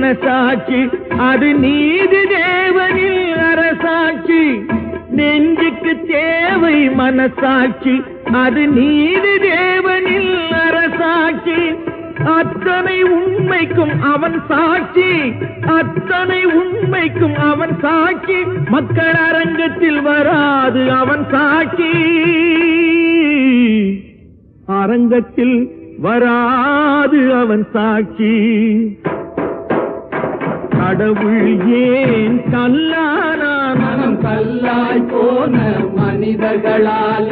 மனசாட்சி அது நீதி தேவனில் அரசாட்சி நெஞ்சுக்கு தேவை மனசாட்சி அது நீதி தேவனில் அரசாட்சி அத்தனை உண்மைக்கும் அவன் சாட்சி அத்தனை உண்மைக்கும் அவன் சாட்சி மக்கள் அரங்கத்தில் வராது அவன் சாட்சி அரங்கத்தில் வராது அவன் சாட்சி கடவுள் ஏன் கல்லானான் மனம் கல்லாய் போன மனிதர்களால்